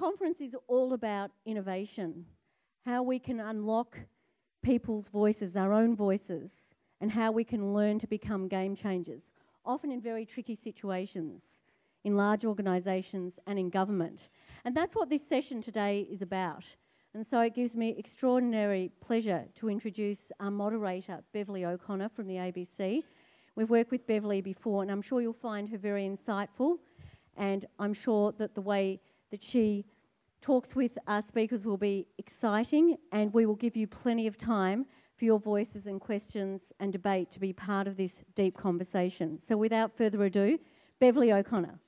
conference is all about innovation, how we can unlock people's voices, our own voices, and how we can learn to become game changers, often in very tricky situations, in large organisations and in government. And that's what this session today is about. And so it gives me extraordinary pleasure to introduce our moderator, Beverley O'Connor from the ABC. We've worked with Beverley before, and I'm sure you'll find her very insightful, and I'm sure that the way that she talks with our speakers will be exciting, and we will give you plenty of time for your voices and questions and debate to be part of this deep conversation. So without further ado, Beverley O'Connor.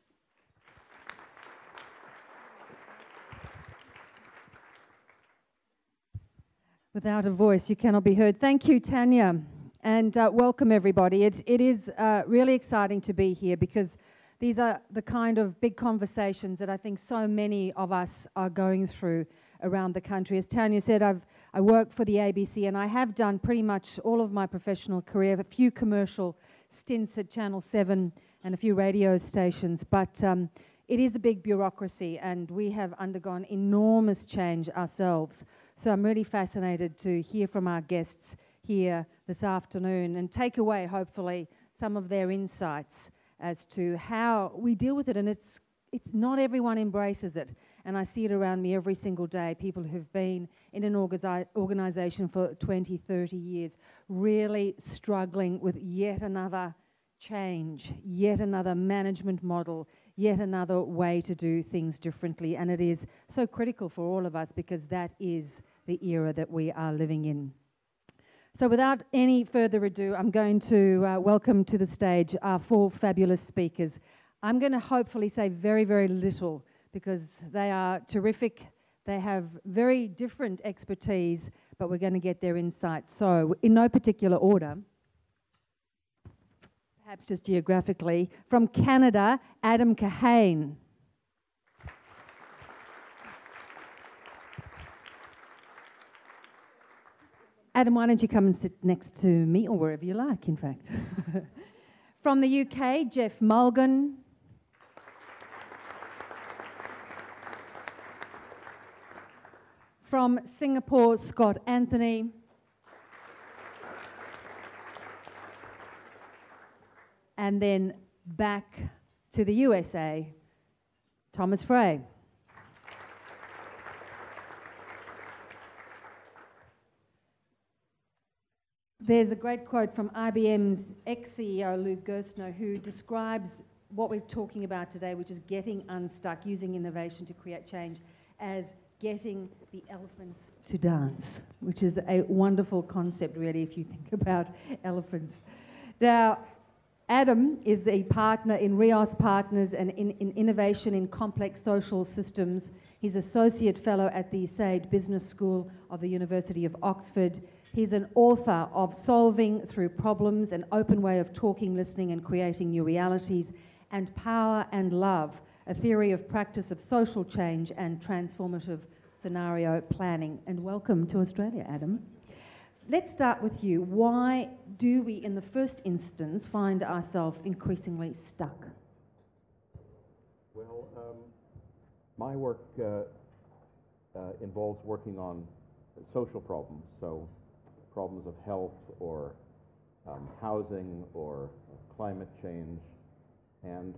Without a voice, you cannot be heard. Thank you, Tanya, and welcome everybody. It is really exciting to be here because these are the kind of big conversations that I think so many of us are going through around the country. As Tanya said, I work for the ABC, and I have done pretty much all of my professional career, a few commercial stints at Channel 7 and a few radio stations, but it is a big bureaucracy, and we have undergone enormous change ourselves. So I'm really fascinated to hear from our guests here this afternoon and take away, hopefully, some of their insights as to how we deal with it. And it's not everyone embraces it. And I see it around me every single day, people who've been in an organisation for 20, 30 years, really struggling with yet another change, yet another management model, yet another way to do things differently. And it is so critical for all of us because that is the era that we are living in. So without any further ado, I'm going to welcome to the stage our four fabulous speakers. I'm going to hopefully say very, very little because they are terrific. They have very different expertise, but we're going to get their insights. So in no particular order, perhaps just geographically, from Canada, Adam Kahane. Adam, why don't you come and sit next to me, or wherever you like, in fact. From the UK, Geoff Mulgan. From Singapore, Scott Anthony. And then back to the USA, Thomas Frey. There's a great quote from IBM's ex-CEO, Lou Gerstner, who describes what we're talking about today, which is getting unstuck, using innovation to create change, as getting the elephants to dance, which is a wonderful concept, really, if you think about elephants. Now, Adam is the partner in Rios Partners and in innovation in complex social systems. He's Associate Fellow at the Sade Business School of the University of Oxford. He's an author of Solving Through Problems, an open way of talking, listening, and creating new realities, and Power and Love, a theory of practice of social change and transformative scenario planning. And welcome to Australia, Adam. Let's start with you. Why do we, in the first instance, find ourselves increasingly stuck? Well, my work involves working on social problems, so problems of health or housing or climate change. And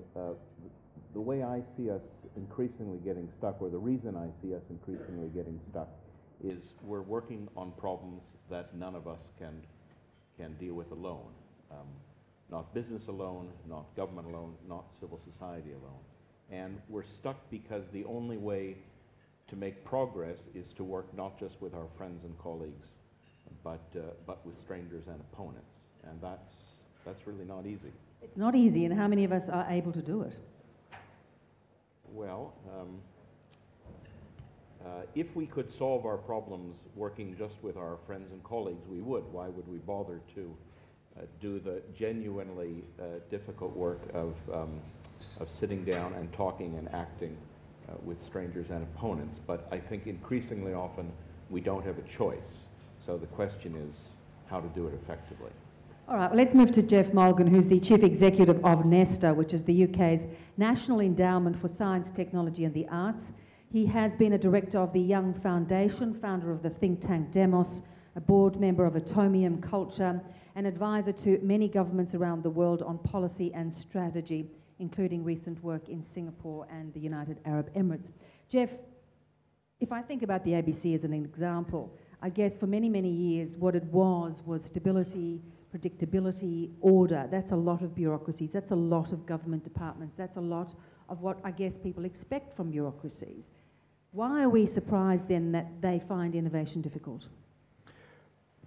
the way I see us increasingly getting stuck, or the reason I see us increasingly getting stuck, is we're working on problems that none of us can deal with alone. Not business alone, not government alone, not civil society alone. And we're stuck because the only way to make progress is to work not just with our friends and colleagues, but with strangers and opponents. And that's really not easy. It's not easy, and how many of us are able to do it? Well, if we could solve our problems working just with our friends and colleagues, we would. Why would we bother to do the genuinely difficult work of sitting down and talking and acting with strangers and opponents? But I think increasingly often we don't have a choice. So the question is how to do it effectively. All right, well, let's move to Geoff Mulgan, who's the Chief Executive of Nesta, which is the UK's National Endowment for Science, Technology and the Arts. He has been a director of the Young Foundation, founder of the think tank Demos, a board member of Atomium Culture, and advisor to many governments around the world on policy and strategy, including recent work in Singapore and the United Arab Emirates. Geoff, if I think about the ABC as an example, I guess for many, many years what it was stability, predictability, order. That's a lot of bureaucracies. That's a lot of government departments. That's a lot of what I guess people expect from bureaucracies. Why are we surprised then that they find innovation difficult?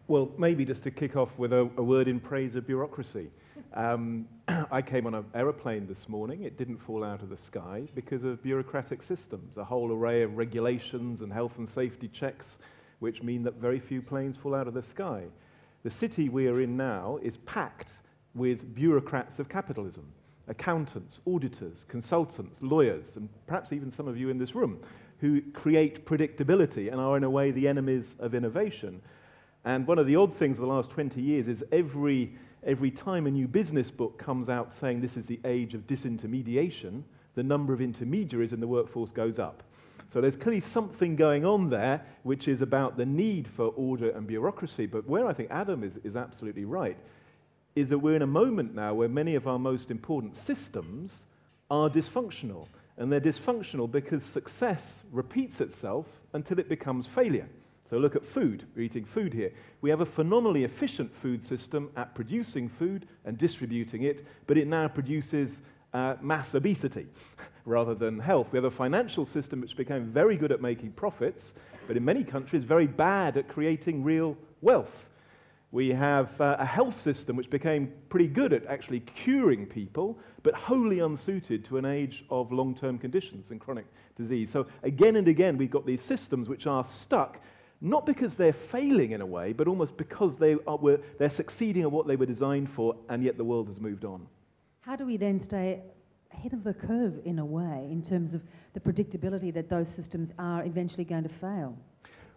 Well, maybe just to kick off with a word in praise of bureaucracy. I came on an aeroplane this morning. It didn't fall out of the sky because of bureaucratic systems, a whole array of regulations and health and safety checks, which mean that very few planes fall out of the sky. The city we are in now is packed with bureaucrats of capitalism, accountants, auditors, consultants, lawyers, and perhaps even some of you in this room, who create predictability and are in a way the enemies of innovation. And one of the odd things of the last 20 years is every time a new business book comes out saying this is the age of disintermediation, the number of intermediaries in the workforce goes up. So there's clearly something going on there which is about the need for order and bureaucracy. But where I think Adam is absolutely right is that we're in a moment now where many of our most important systems are dysfunctional. And they're dysfunctional because success repeats itself until it becomes failure. So look at food. We're eating food here. We have a phenomenally efficient food system at producing food and distributing it, but it now produces mass obesity rather than health. We have a financial system which became very good at making profits, but in many countries very bad at creating real wealth. We have a health system which became pretty good at actually curing people, but wholly unsuited to an age of long-term conditions and chronic disease. So again and again, we've got these systems which are stuck, not because they're failing in a way, but almost because they're succeeding at what they were designed for, and yet the world has moved on. How do we then stay ahead of the curve in a way, in terms of the predictability that those systems are eventually going to fail?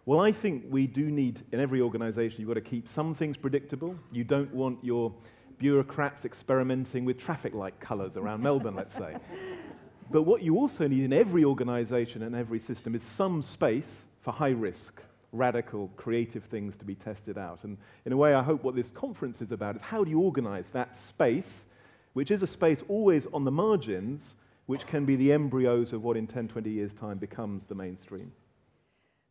Well, I think we do need, in every organization, you've got to keep some things predictable. You don't want your bureaucrats experimenting with traffic light colors around Melbourne, let's say. But what you also need in every organization and every system is some space for high risk, radical, creative things to be tested out. And in a way, I hope what this conference is about is how do you organize that space, which is a space always on the margins, which can be the embryos of what in 10, 20 years' time becomes the mainstream.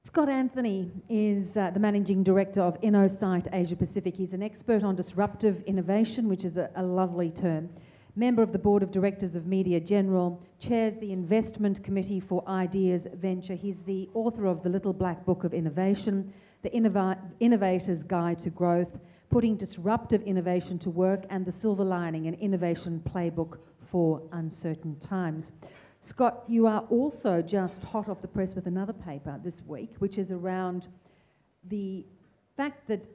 Scott Anthony is the Managing Director of InnoSight Asia Pacific. He's an expert on disruptive innovation, which is a lovely term. Member of the Board of Directors of Media General, chairs the Investment Committee for Ideas Venture. He's the author of The Little Black Book of Innovation, The Innovator's Guide to Growth, Putting Disruptive Innovation to Work, and The Silver Lining, an innovation playbook for uncertain times. Scott, you are also just hot off the press with another paper this week, which is around the fact that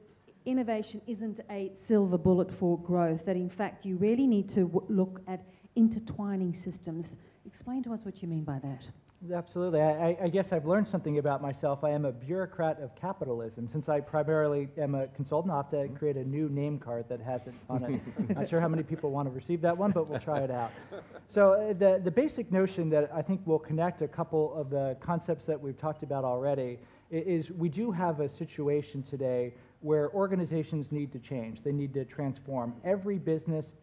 innovation isn't a silver bullet for growth, that in fact you really need to look at intertwining systems. Explain to us what you mean by that. Absolutely. I guess I've learned something about myself. I am a bureaucrat of capitalism. Since I primarily am a consultant, I'll have to create a new name card that has it on it. Not sure how many people want to receive that one, but we'll try it out. So the basic notion that I think will connect a couple of the concepts that we've talked about already is we do have a situation today where organizations need to change. They need to transform. Every business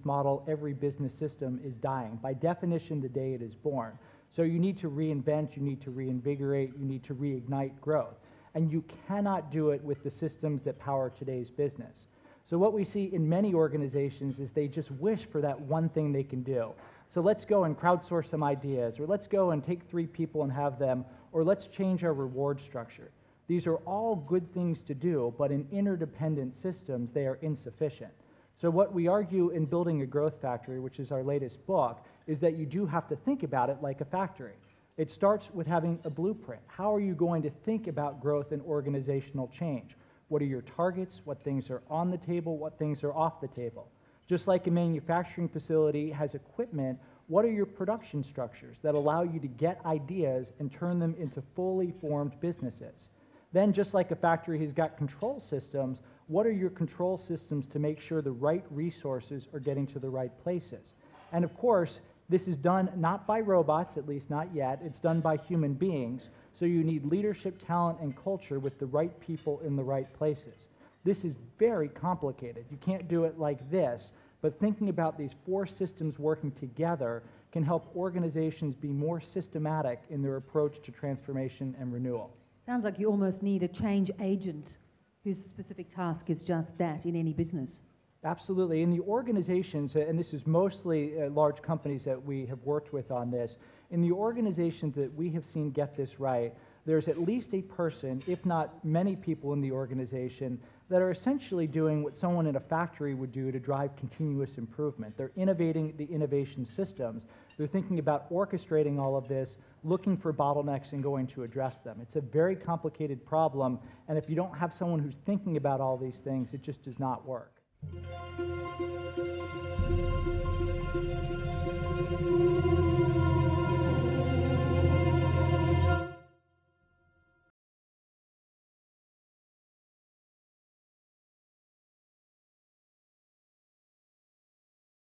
model, every business system is dying. By definition, the day it is born. So you need to reinvent, you need to reinvigorate, you need to reignite growth. And you cannot do it with the systems that power today's business. So what we see in many organizations is they just wish for that one thing they can do. So let's go and crowdsource some ideas, or let's go and take 3 people and have them, or let's change our reward structure. These are all good things to do, but in interdependent systems, they are insufficient. So what we argue in Building a Growth Factory, which is our latest book, is that you do have to think about it like a factory. It starts with having a blueprint. How are you going to think about growth and organizational change? What are your targets? What things are on the table? What things are off the table? Just like a manufacturing facility has equipment, what are your production structures that allow you to get ideas and turn them into fully formed businesses? Then, just like a factory has got control systems, what are your control systems to make sure the right resources are getting to the right places? And of course, This is done not by robots, at least not yet. It's done by human beings. So you need leadership, talent, and culture with the right people in the right places. This is very complicated. You can't do it like this, but thinking about these 4 systems working together can help organizations be more systematic in their approach to transformation and renewal. Sounds like you almost need a change agent whose specific task is just that in any business. Absolutely. In the organizations, and this is mostly large companies that we have worked with on this, in the organizations that we have seen get this right, there's at least a person, if not many people in the organization, that are essentially doing what someone in a factory would do to drive continuous improvement. They're innovating the innovation systems. They're thinking about orchestrating all of this, looking for bottlenecks and going to address them. It's a very complicated problem, and if you don't have someone who's thinking about all these things, it just does not work.